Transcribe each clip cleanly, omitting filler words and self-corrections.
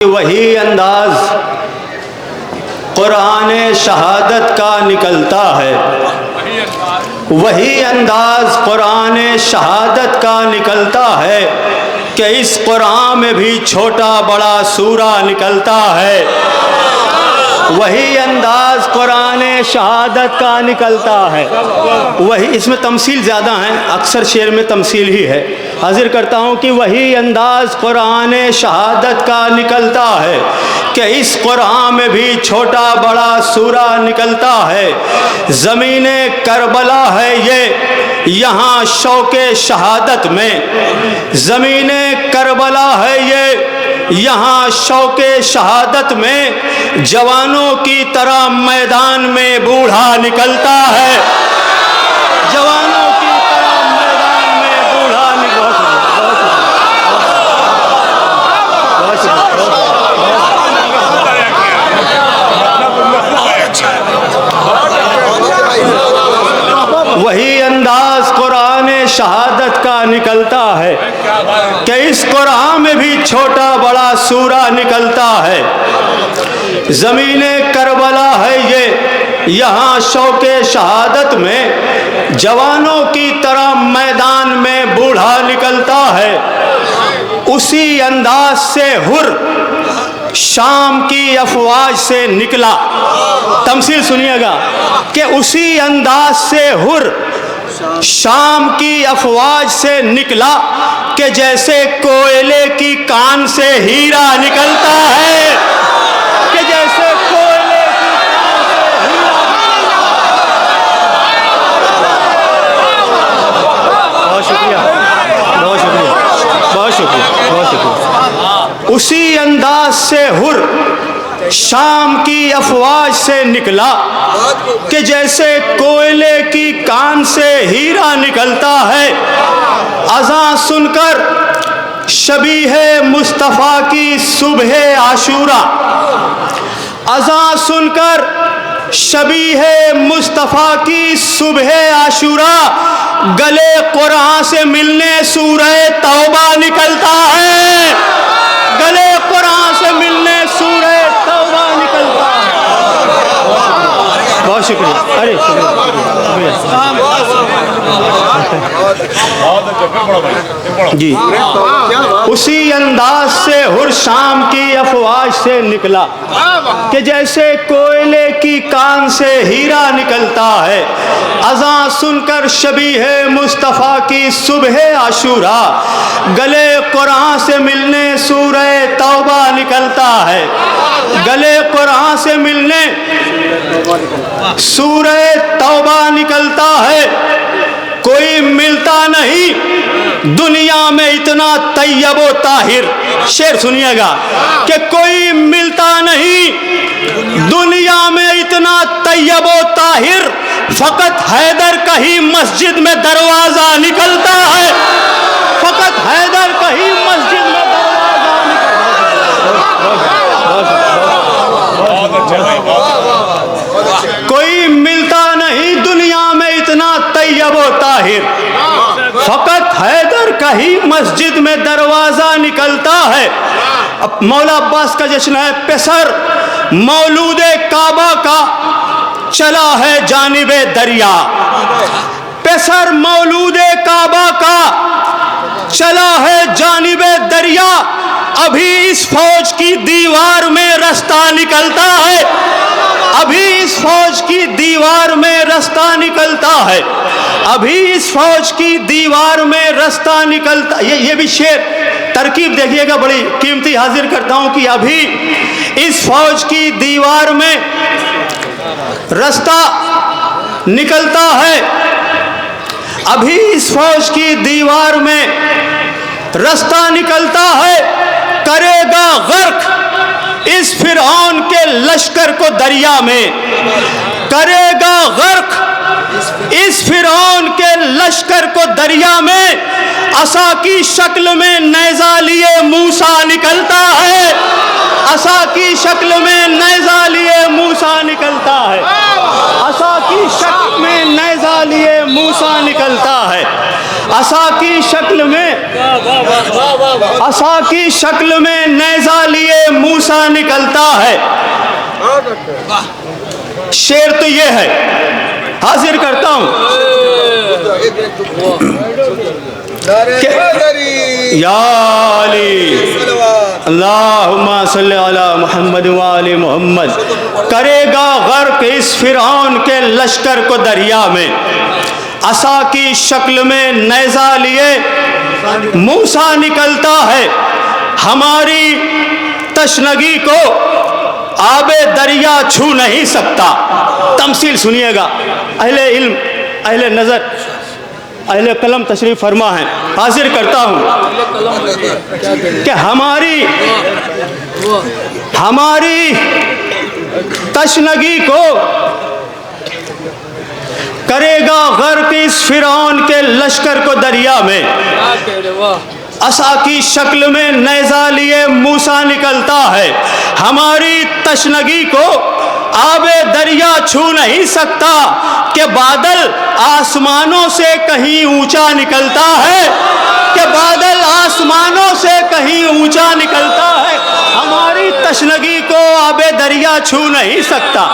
وہی انداز قرآن شہادت کا نکلتا ہے، وہی انداز قرآن شہادت کا نکلتا ہے کہ اس قرآن میں بھی چھوٹا بڑا سورہ نکلتا ہے، وہی انداز قرآن شہادت کا نکلتا ہے، وہی اس میں تمثیل زیادہ ہیں، اکثر شعر میں تمثیل ہی ہے۔ حاضر کرتا ہوں کہ وہی انداز قرآن شہادت کا نکلتا ہے کہ اس قرآن میں بھی چھوٹا بڑا سورہ نکلتا ہے، زمین کربلا ہے یہ یہاں شوق شہادت میں، زمین کربلا ہے یہ یہاں شوق شہادت میں، جوانوں کی طرح میدان میں بوڑھا نکلتا ہے، جوانوں کی طرح میدان میں بوڑھا وہی انداز قرآن شہادت کا نکلتا ہے کہ اس قرآن میں بھی چھوٹا بڑا سورہ نکلتا ہے، زمین کربلا ہے یہ یہاں شوق شہادت میں، جوانوں کی طرح میدان میں بوڑھا نکلتا ہے، اسی انداز سے حر شام کی افواج سے نکلا، تمثیل سنیے گا کہ اسی انداز سے حر شام کی افواج سے نکلا کہ جیسے کوئلے کی کان سے ہیرا نکلتا ہے، کہ جیسے کوئلے کی کان سے ہیرا۔ بہت شکریہ، بہت شکریہ، بہت شکریہ، بہت شکریہ۔ اسی انداز سے حر شام کی افواج سے نکلا کہ جیسے کوئلے کی کان سے ہیرا نکلتا ہے، اذان سن کر شبیہ مصطفیٰ کی صبح عاشورہ، اذان سن کر شبیہ مصطفیٰ کی صبح عاشورہ، گلے قرآن سے ملنے سورہ توبہ نکلتا ہے، گلے قرآن سے ملنے سورہ توبہ نکلتا ہے۔ بہت شکریہ، ارے جی، اسی انداز سے حر شام کی افواج سے نکلا کہ جیسے کوئلے کی کان سے ہیرا نکلتا ہے، اذان سن کر شبیہ مصطفیٰ کی صبح عاشورہ، گلے قرآن سے ملنے سورہ توبہ نکلتا ہے، گلے قرآن سے ملنے سورہ توبہ نکلتا ہے، کوئی ملتا نہیں دنیا میں اتنا طیب و طاہر، شعر سنیے گا کہ کوئی ملتا نہیں دنیا میں اتنا طیب و طاہر، فقط حیدر کا ہی مسجد میں دروازہ نکلتا ہے، فقط حیدر کا ہی مسجد میں دروازہ نکلتا ہے، کوئی ملتا نہیں دنیا میں اتنا طیب و طاہر، فقط حیدر کا ہی مسجد میں دروازہ نکلتا ہے۔ اب مولا عباس کا جشن ہے، پسر مولود کعبہ کا چلا ہے جانب دریا، پسر مولود کعبہ کا چلا ہے جانب دریا، ابھی اس فوج کی دیوار میں رستہ نکلتا ہے، ابھی اس فوج کی دیوار میں رستہ نکلتا ہے، ابھی اس فوج کی دیوار میں رستہ نکلتا۔ یہ بھی شعر ترکیب دیکھیے گا، بڑی قیمتی، حاضر کرتا ہوں کہ ابھی اس فوج کی دیوار میں رستہ نکلتا ہے، ابھی اس فوج کی دیوار میں رستہ نکلتا ہے، کرے گا غرق اس فرعون کے لشکر کو دریا میں، کرے گا غرق اس فرعون کے لشکر کو دریا میں، عصا کی شکل میں نیزہ لیے موسیٰ نکلتا ہے، عصا کی شکل میں نیزہ لیے موسیٰ نکلتا ہے، عصا کی شکل میں نیزہ لیے موسیٰ نکلتا ہے، عصا عصا کی شکل میں نیزہ لیے موسیٰ نکلتا ہے. شعر تو یہ ہے، حاضر کرتا ہوں یا علی اللہم صلی علی محمد وآل محمد. کرے گا غرق اس فرعون کے لشکر کو دریا میں، عصا کی شکل میں نیزہ لیے موسیٰ نکلتا ہے. ہماری تشنگی کو آب دریا چھو نہیں سکتا. تمثیل سنیے گا، اہل علم، اہل نظر، اہل قلم تشریف فرما ہے. حاضر کرتا ہوں کہ ہماری تشنگی کو کرے گا غرق اس فرعون کے لشکر کو دریا میں، عصا کی شکل میں نیزہ لیے موسیٰ نکلتا ہے. ہماری تشنگی کو آب دریا چھو نہیں سکتا کہ بادل آسمانوں سے کہیں اونچا نکلتا ہے، کہ بادل آسمانوں سے کہیں اونچا نکلتا ہے. ہماری تشنگی کو آب دریا چھو نہیں سکتا،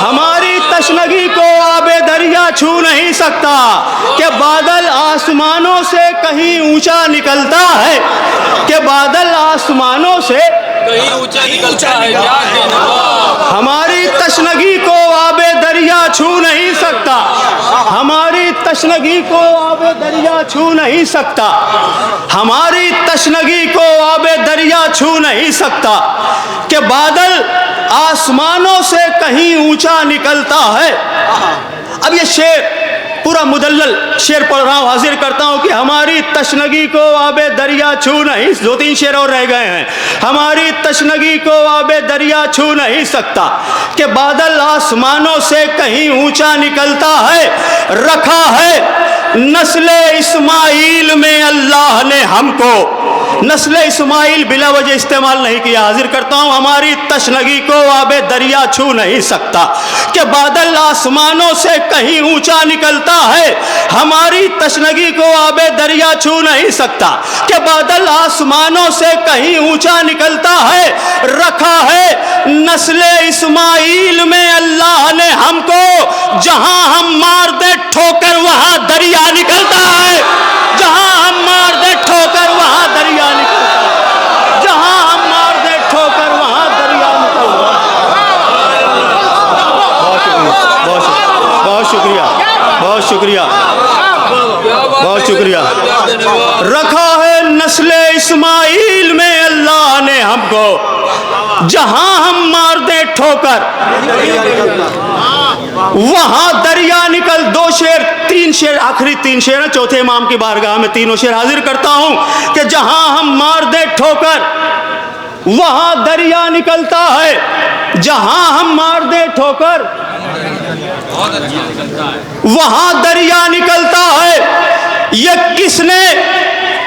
ہماری تشنگی کو آب دریا چھو نہیں سکتا کہ بادل آسمانوں سے کہیں اونچا نکلتا ہے، کہ بادل آسمانوں سے کہیں اونچا نکلتا ہے. ہماری تشنگی کو آب دریا چھو نہیں سکتا، ہماری تشنگی کو آب دریا چھو نہیں سکتا، ہماری تشنگی کو آب دریا چھو نہیں سکتا کہ بادل آسمانوں سے کہیں اونچا نکلتا ہے. اب یہ شعر پورا مدلل شعر پڑھ رہا ہوں، حاضر کرتا ہوں کہ ہماری تشنگی کو آب دریا چھو نہیں، 2-3 شعر اور رہ گئے ہیں. ہماری تشنگی کو آب دریا چھو نہیں سکتا کہ بادل آسمانوں سے کہیں اونچا نکلتا ہے. رکھا ہے نسل اسماعیل میں اللہ نے ہم کو، نسل اسماعیل بلا وجہ استعمال نہیں کیا. حاضر کرتا ہوں ہماری تشنگی کو آب دریا چھو نہیں سکتا کہ بادل آسمانوں سے کہیں اونچا نکلتا ہے. ہماری تشنگی کو آب دریا چھو نہیں سکتا کہ بادل آسمانوں سے کہیں اونچا نکلتا ہے. رکھا ہے نسل اسماعیل میں اللہ نے ہم کو، جہاں ہم مار دے ٹھوکر وہاں دریا نکلتا ہے، جہاں ہم مار دے ٹھوکر وہاں دریا نکلتا ہے، جہاں ہم مار دے ٹھوکر وہاں دریا نکلتا ہے. بہت شکریہ، بہت شکریہ، بہت شکریہ. رکھا ہے نسل اسماعیل میں اللہ نے ہم کو، جہاں ہم مار دے ٹھوکر وہاں دریا نکل. 2 شعر 3 شعر، آخری 3 شعر ہیں، چوتھے امام کی بارگاہ میں تینوں شعر حاضر کرتا ہوں کہ جہاں ہم مار دے ٹھوکر وہاں دریا نکلتا ہے، جہاں ہم مار دے ٹھوکر وہاں دریا نکلتا ہے. یہ کس نے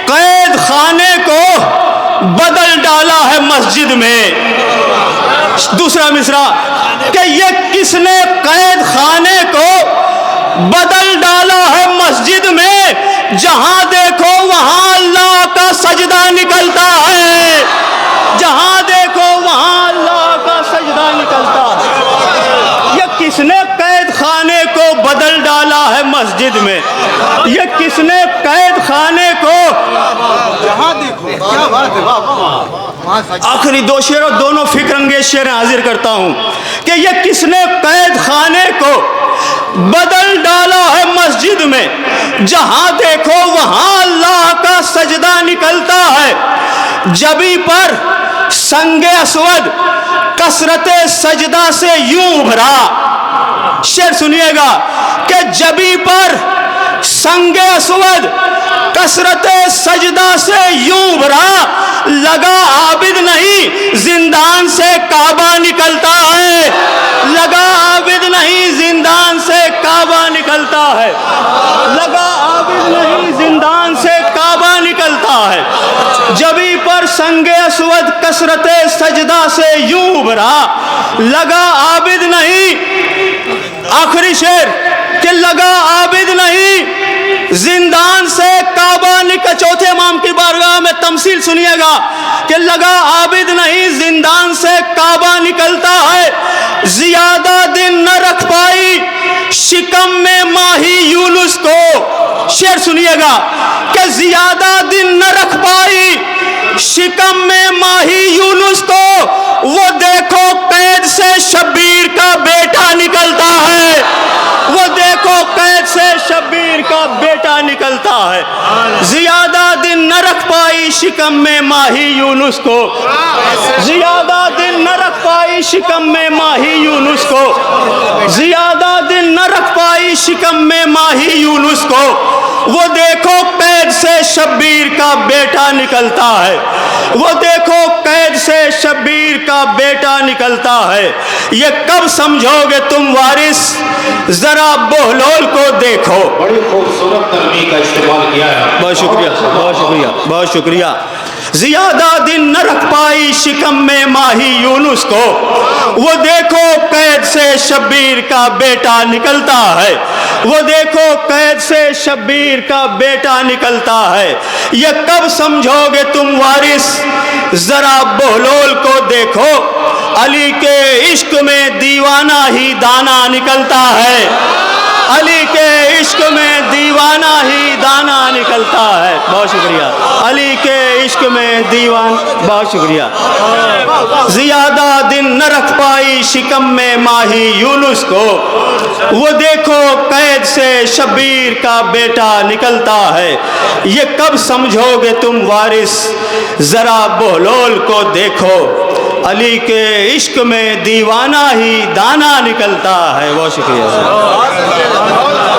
قید خانے کو بدل ڈالا ہے مسجد میں. دوسرا مصرع کہ یہ کس نے قید خانے کو بدل ڈالا ہے مسجد میں، جہاں دیکھو وہاں اللہ کا سجدہ نکلتا ہے، جہاں دیکھو وہاں اللہ کا سجدہ نکلتا ہے. یہ کس نے قید خانے کو بدل ڈالا ہے مسجد میں، یہ کس نے قید خانے کو، جہاں دیکھو. کیا بات ہے. آخری 2 شعر اور دونوں فکر انگیز شعر حاضر کرتا ہوں کہ یہ کس نے قید خانے کو بدل ڈالا ہے مسجد میں، جہاں دیکھو وہاں اللہ کا سجدہ نکلتا ہے. جبی پر سنگ اسود کثرت سجدہ سے یوں ابھرا. شعر سنیے گا کہ جبی پر سنگ اسود کثرت سجدہ سے یوں ابھرا، لگا عابد نہیں زندان سے کعبہ نکلتا ہے، لگا عابد نہیں زندان سے کعبہ نکلتا ہے، لگا عابد نہیں زندان سے کعبہ نکلتا ہے. جبی پر سنگ اسود کثرت سجدہ سے یوں ابھرا، لگا عابد نہیں. آخری شعر کہ لگا عابد نہیں زندان سے کعبہ نکل، چوتھے امام کی بارگاہ میں تمثیل سنیے گا کہ لگا عابد نہیں زندان سے کعبہ نکلتا ہے، زیادہ دن نہ رکھ پائی شکم میں ماہی یونس کو. شعر سنیے گا کہ زیادہ دن نہ رکھ پائی شکم میں ماہی یونس کو، وہ دیکھو قید سے شبیر کا بیٹا نکلتا ہے، وہ دیکھو قید سے شبیر کا بیٹا نکلتا ہے. زیادہ دن نہ رکھ پائی شکم میں ماہی یونس کو، زیادہ دن نہ رکھ پائی شکم میں ماہی یونس کو، زیادہ دن نہ رکھ پائی شکم میں ماہی یونس کو، وہ دیکھو قید سے شبیر کا بیٹا نکلتا ہے، وہ دیکھو قید سے شبیر کا بیٹا نکلتا ہے. یہ کب سمجھو گے تم وارث، ذرا بہلول کو دیکھو. بڑی خوبصورت ترمیم کا استعمال کیا ہے. بہت شکریہ، بہت شکریہ، بہت شکریہ. زیادہ دن نہ رکھ پائی شکم میں ماہی یونس کو، وہ دیکھو قید سے شبیر کا بیٹا نکلتا ہے، وہ دیکھو قید سے شبیر کا بیٹا نکلتا ہے. یہ کب سمجھو گے تم وارث، ذرا بہلول کو دیکھو، علی کے عشق میں دیوانہ ہی دانا نکلتا ہے، علی کے عشق میں دیوانہ ہی دانا نکلتا ہے. بہت شکریہ. علی کے عشق میں دیوان، بہت شکریہ. زیادہ دن نہ رکھ پائی شکم میں ماہی یونس کو، وہ دیکھو قید سے شبیر کا بیٹا نکلتا ہے. یہ کب سمجھو گے تم وارث، ذرا بہلول کو دیکھو، علی کے عشق میں دیوانہ ہی دانا نکلتا ہے. بہت شکریہ.